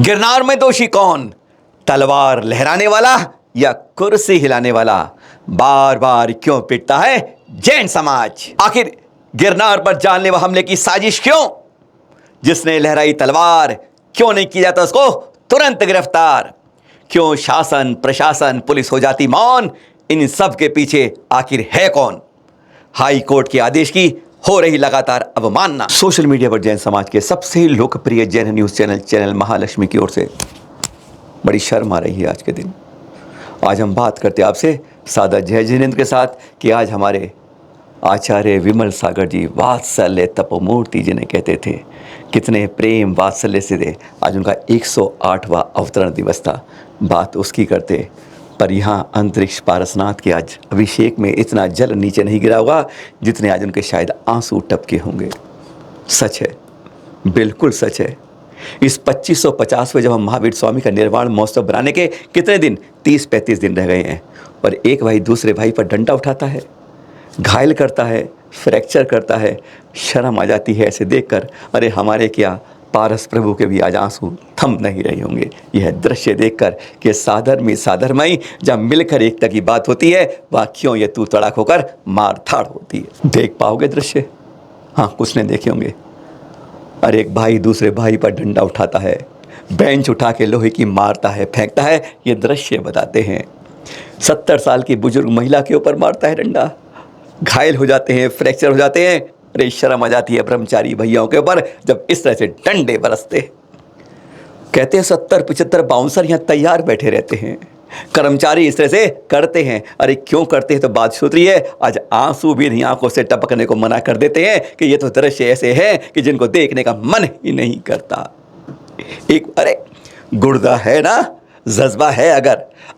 गिरनार में दोषी कौन, तलवार लहराने वाला या कुर्सी हिलाने वाला? बार बार क्यों पिटता है जैन समाज? आखिर गिरनार पर जानलेवा हमले की साजिश क्यों? जिसने लहराई तलवार क्यों नहीं किया जाता उसको तुरंत गिरफ्तार? क्यों शासन प्रशासन पुलिस हो जाती मौन? इन सब के पीछे आखिर है कौन? हाई कोर्ट के आदेश की हो रही लगातार अवमानना। सोशल मीडिया पर जैन समाज के सबसे लोकप्रिय जैन न्यूज चैनल महालक्ष्मी की ओर से बड़ी शर्म आ रही है आज के दिन। आज हम बात करते हैं आपसे सादा जय जिनेंद्र के साथ कि आज हमारे आचार्य विमल सागर जी वात्सल्य तपोमूर्ति जिन्हें कहते थे, कितने प्रेम वात्सल्य से थे। आज उनका 108वां अवतरण दिवस था। बात उसकी करते, पर यहाँ अंतरिक्ष पारसनाथ के आज अभिषेक में इतना जल नीचे नहीं गिरा होगा जितने आज उनके शायद आंसू टपके होंगे। सच है, बिल्कुल सच है। इस 2550वें जब हम महावीर स्वामी का निर्वाण महोत्सव बनाने के कितने दिन, 30-35 दिन रह गए हैं, और एक भाई दूसरे भाई पर डंडा उठाता है, घायल करता है, फ्रैक्चर करता है। शर्म आ जाती है ऐसे देखकर। अरे हमारे क्या पारस प्रभु के भी आज आंसू थम नहीं रहे होंगे यह दृश्य देखकर कि साधर्मयी जब मिलकर एकता की बात होती है, वह क्यों ये तू तड़ाक होकर मार धाड़ होती है। देख पाओगे दृश्य? हाँ, कुछ ने देखे होंगे। अरे एक भाई दूसरे भाई पर डंडा उठाता है, बेंच उठा के लोहे की मारता है, फेंकता है। ये दृश्य बताते हैं 70 साल की बुजुर्ग महिला के ऊपर मारता है डंडा, घायल हो जाते हैं, फ्रैक्चर हो जाते हैं। अरे शर्म आ जाती है ब्रह्मचारी भैयाओं के ऊपर जब इस तरह से डंडे बरसते। कहते हैं 70-75 बाउंसर यहाँ तैयार बैठे रहते हैं, कर्मचारी इस तरह से करते हैं। अरे क्यों करते हैं तो बात सूत्री है। आज आंसू भी नहीं आंखों से टपकने को मना कर देते हैं कि ये तो दृश्य ऐसे हैं कि जिनको देखने का मन ही नहीं करता। एक अरे गुर्दा है ना, जज्बा है,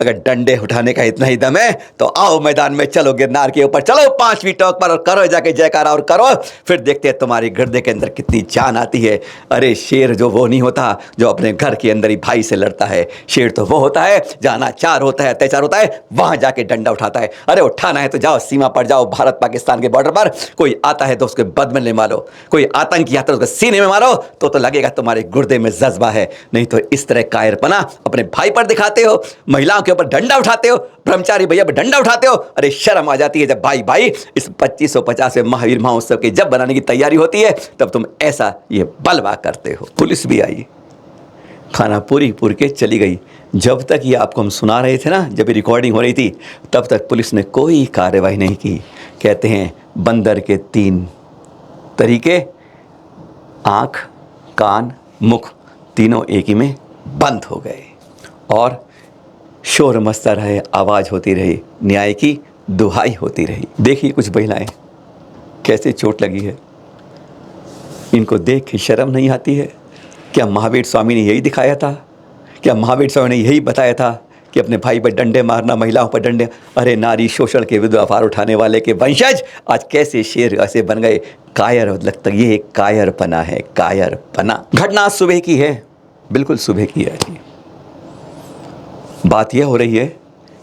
अगर डंडे उठाने का इतना ही दम है तो आओ मैदान में, चलो गिरनार के ऊपर, चलो 5वीं टॉक पर और करो जाके जयकारा और करो। फिर देखते हैं तुम्हारे गर्दे के अंदर कितनी जान आती है। अरे शेर जो वो नहीं होता जो अपने घर के अंदर ही भाई से लड़ता है। शेर तो वो होता है जहाँ अनाचार होता है, अत्याचार होता है, वहां जाके डंडा उठाता है। अरे उठाना है तो जाओ सीमा पर, जाओ भारत पाकिस्तान के बॉर्डर पर। कोई आता है तो उसके बदले में मारो, कोई आतंकी आता है उसके सीने में मारो, तो लगेगा तुम्हारे गुर्दे में जज्बा है। नहीं तो इस तरह कायरपना अपने भाई पर दिखाते हो, महिलाओं के ऊपर डंडा उठाते हो, ब्रह्मचारी भैया पर डंडा उठाते हो। अरे शर्म आ जाती है जब भाई इस 2550वें महावीर महोत्सव के जब बनाने की तैयारी होती है तब तुम ऐसा ये बलवा करते हो। पुलिस भी आई, खाना पूरी के चली गई। जब तक ये आपको हम सुना रहे थे ना, जब ये रिकॉर्डिंग हो रही थी, तब तक पुलिस ने कोई कार्रवाई नहीं की। कहते हैं बंदर के 3 तरीके, आँख, कान, मुख, तीनों एक ही में बंद हो गए और शोर मचता रहे, आवाज़ होती रही, न्याय की दुहाई होती रही। देखिए कुछ महिलाएं कैसे चोट लगी है, इनको देख के शर्म नहीं आती है? क्या महावीर स्वामी ने यही दिखाया था? क्या महावीर स्वामी ने यही बताया था कि अपने भाई पर डंडे मारना, महिलाओं पर डंडे? अरे नारी शोषण के विरुद्ध आवाज उठाने वाले के वंशज आज कैसे शेर ऐसे बन गए? कायर, लगता ये एक कायरपना है, कायरपना। घटना सुबह की है, बिल्कुल सुबह की है। बात यह हो रही है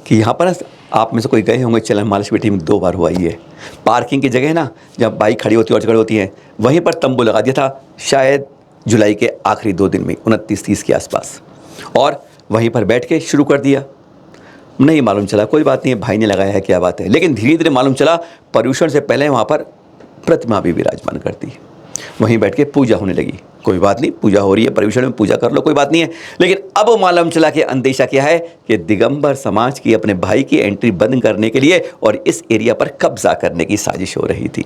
कि यहाँ पर आप में से कोई गए होंगे, चलन महालक्ष्मी टीम 2 बार हुआ ही है। पार्किंग की जगह ना, जब बाइक खड़ी होती है और जगह होती है, वहीं पर तंबू लगा दिया था, शायद जुलाई के आखिरी 2 दिन में, 29-30 के आसपास, और वहीं पर बैठ के शुरू कर दिया। नहीं मालूम चला, कोई बात नहीं है, भाई ने लगाया है, क्या बात है। लेकिन धीरे धीरे मालूम चला पर्यूषण से पहले वहाँ पर प्रतिमा भी विराजमान करती, वहीं बैठ के पूजा होने लगी। कोई बात नहीं, पूजा हो रही है, पर्यूषण में पूजा कर लो, कोई बात नहीं है। लेकिन अब मालूम चला कि अंदेशा क्या है कि दिगंबर समाज की अपने भाई की एंट्री बंद करने के लिए और इस एरिया पर कब्जा करने की साजिश हो रही थी।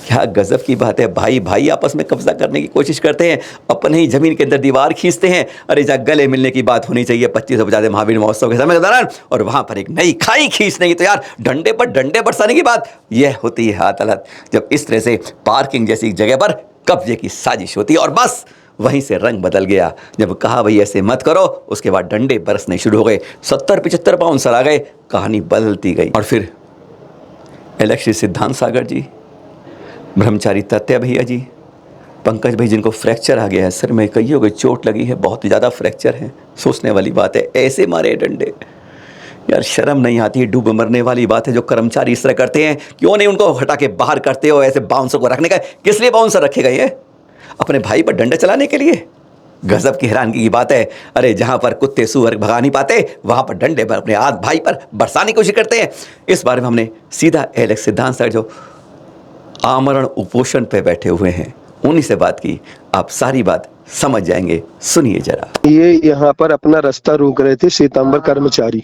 क्या गजब की बात है, भाई आपस में कब्जा करने की कोशिश करते हैं, अपने ही जमीन के अंदर दीवार खींचते हैं। अरे जहाँ गले मिलने की बात होनी चाहिए 2550 महावीर महोत्सव के समय के दौरान, और वहाँ पर एक नई खाई खींचने की, तो यार डंडे पर डंडे बरसाने की बात यह होती है अदालत, जब इस तरह से पार्किंग जैसी जगह पर कब्जे की साजिश होती है। और बस वहीं से रंग बदल गया। जब कहा भाई ऐसे मत करो, उसके बाद डंडे बरसने शुरू हो गए, 70-75 बाउंसर आ गए, कहानी बदलती गई। और फिर इलेक्ट्रिक सिद्धांत सागर जी, ब्रह्मचारी तत्या भैया जी, पंकज भाई जिनको फ्रैक्चर आ गया है, सर में कईयों को चोट लगी है, बहुत ही ज़्यादा फ्रैक्चर है। सोचने वाली बात है, ऐसे मारे डंडे, यार शर्म नहीं आती है। डूब मरने वाली बात है जो कर्मचारी इस तरह करते हैं। क्यों नहीं उनको हटा के बाहर करते हो? ऐसे बाउंसर को रखने का किस लिए बाउंसर रखे गए हैं? अपने भाई पर डंडे चलाने के लिए? गजब की हैरानगी की बात है। अरे जहां पर कुत्ते सुअर भगा नहीं पाते वहां पर डंडे पर अपने आध भाई पर बरसाने की कोशिश करते हैं। इस बारे में हमने सीधा एलेक्स सिद्धांत सर जो आमरण उपोषण पे बैठे हुए हैं उन्हीं से बात की। आप सारी बात समझ जाएंगे, सुनिए जरा। ये यहाँ पर अपना रास्ता रोक रहे थे श्वेतांबर कर्मचारी।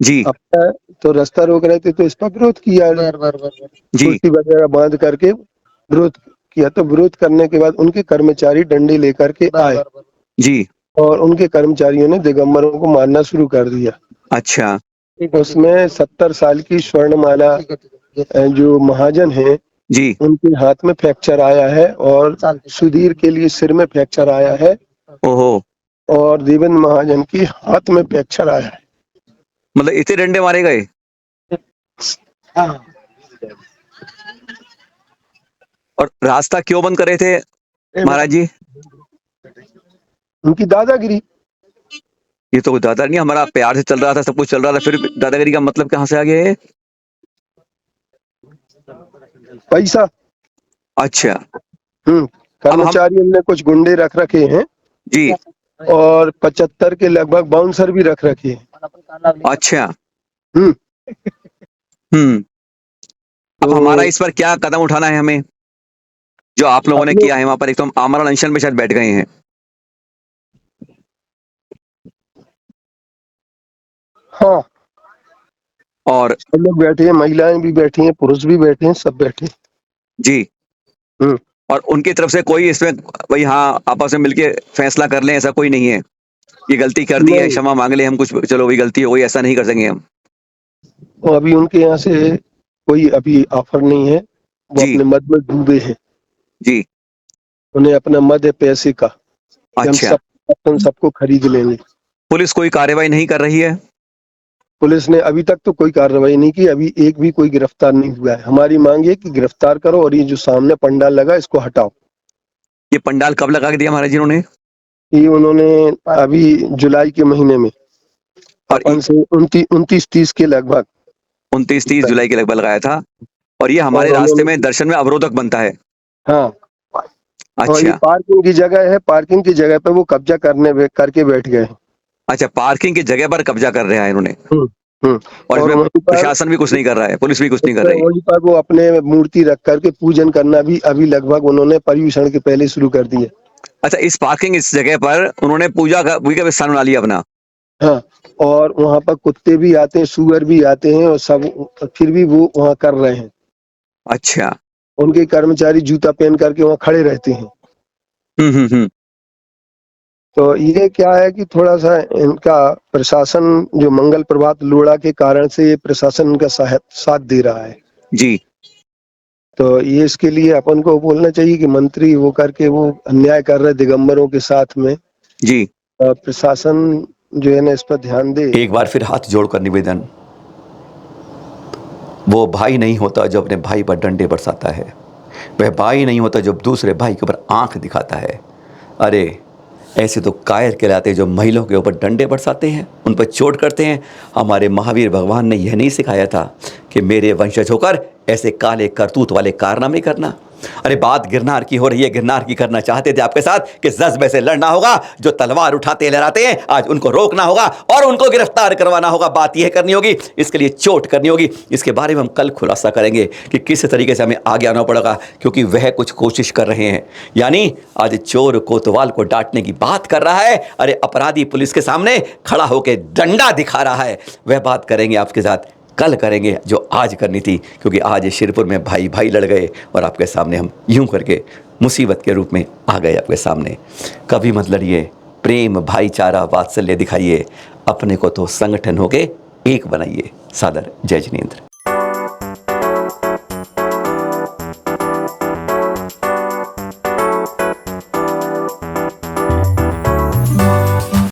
जी अपना तो रास्ता रोक रहे थे तो इस पर विरोध किया, जी कुर्सी वगैरह बांध करके विरोध किया। तो विरोध करने के बाद उनके कर्मचारी डंडे लेकर के आए जी। और उनके कर्मचारियों ने दिगंबरों को मारना शुरू कर दिया। अच्छा उसमें 70 साल की स्वर्णमाला जो महाजन है जी। उनके हाथ में फ्रैक्चर आया है और सुधीर के लिए सिर में फ्रैक्चर आया है ओहो, और देवेंद्र महाजन की हाथ में फ्रैक्चर आया है। मतलब इतने डंडे मारे गए? और रास्ता क्यों बंद कर रहे थे महाराज जी? उनकी दादागिरी। ये तो दादा नहीं, हमारा प्यार से चल रहा था, सब कुछ चल रहा था, फिर दादागिरी का मतलब कहाँ से आ गया है? पैसा। अच्छा। कर्मचारियों ने कुछ गुंडे रख रखे हैं जी। और 75 के लगभग बाउंसर भी रख रखे हैं। अच्छा। हम्म अब हमारा इस पर क्या कदम उठाना है हमें, जो आप लोगों ने किया है वहां पर? एक तो हम आमरण अनशन में शायद बैठ गए हैं। हाँ, और सब लोग बैठे हैं, महिलाएं भी बैठी हैं, पुरुष भी बैठे हैं, सब बैठे हैं। जी। हम्म। और उनकी तरफ से कोई इसमें भाई हाँ आपस में मिलके फैसला कर लें, ऐसा कोई नहीं है? ये गलती कर दी है, क्षमा मांग ले हम, कुछ चलो वही गलती हो गई, ऐसा नहीं कर सकेंगे हम? तो अभी उनके यहाँ से कोई अभी ऑफर नहीं है, वो जी अपने मद में डूबे हैं। जी। उन्हें अपना मद है पैसे का कि हम अच्छा। अपन सबको खरीद लेंगे। पुलिस कोई कार्रवाई नहीं कर रही है? पुलिस ने अभी तक तो कोई कार्रवाई नहीं की, अभी एक भी कोई गिरफ्तार नहीं हुआ है। हमारी मांग है कि गिरफ्तार करो और ये जो सामने पंडाल लगा इसको हटाओ। ये पंडाल कब लगा के दिया महाराज जी उन्होंने? ये उन्होंने अभी जुलाई के महीने में और अपन से 29-30 के लगभग 29-30 जुलाई के लगभग लगाया था। और ये हमारे और रास्ते में दर्शन में अवरोधक बनता है? हाँ। और ये अच्छा। पार्किंग की जगह है, पार्किंग की जगह पे वो कब्जा करके बैठ गए हैं। अच्छा, पार्किंग की जगह पर कब्जा कर रहे हैं इन्होंने। और इसमें वहीं पर प्रशासन भी कुछ नहीं कर रहा है, पुलिस भी कुछ नहीं कर रही। वहीं पर वो अपने मूर्ति रख करके पूजन करना भी अभी लगभग उन्होंने पर्यूषण के पहले शुरू कर दिए। अच्छा, इस पार्किंग इस जगह पर उन्होंने पूजा का स्थान बना लिया अपना? हाँ, और वहाँ पर कुत्ते भी आते हैं, सुअर भी आते हैं और सब, फिर भी वो वहाँ कर रहे हैं। अच्छा। उनके कर्मचारी जूता पहन करके वहाँ खड़े रहते हैं। हम्म। तो ये क्या है कि थोड़ा सा इनका प्रशासन जो मंगल प्रभात लोढ़ा के कारण से ये प्रशासन इनका साथ दे रहा है जी। तो ये इसके लिए अपन को बोलना चाहिए कि मंत्री वो करके वो अन्याय कर रहे दिगंबरों के साथ में। जी। प्रशासन जो है ना इस पर ध्यान दे। एक बार फिर हाथ जोड़कर निवेदन, वो भाई नहीं होता जो अपने भाई पर डंडे बरसाता है, वह भाई नहीं होता जो दूसरे भाई के ऊपर आंख दिखाता है। अरे ऐसे तो कायर कहलाते जो महिलाओं के ऊपर डंडे बरसाते हैं, उन पर चोट करते हैं। हमारे महावीर भगवान ने यह नहीं सिखाया था कि मेरे वंशज होकर ऐसे काले करतूत वाले कारनामे करना? अरे बात गिरनार की हो रही है, गिरनार की करना चाहते थे आपके साथ कि जज्बे से लड़ना होगा, जो तलवार उठाते लहराते हैं आज उनको रोकना होगा और उनको गिरफ्तार करवाना होगा। बात यह करनी होगी, इसके लिए चोट करनी होगी। इसके बारे में हम कल खुलासा करेंगे कि किस तरीके से हमें आगे आना पड़ेगा, क्योंकि वह कुछ कोशिश कर रहे हैं। यानी आज चोर कोतवाल को डांटने की बात कर रहा है, अरे अपराधी पुलिस के सामने खड़ा होकर डंडा दिखा रहा है। वह बात करेंगे आपके साथ, कल करेंगे जो आज करनी थी, क्योंकि आज शिरपुर में भाई भाई लड़ गए और आपके सामने हम यूं करके मुसीबत के रूप में आ गए आपके सामने। कभी मत लड़िए, प्रेम भाईचारा वात्सल्य दिखाइए, अपने को तो संगठन होके एक बनाइए। सादर जय जिनेंद्र।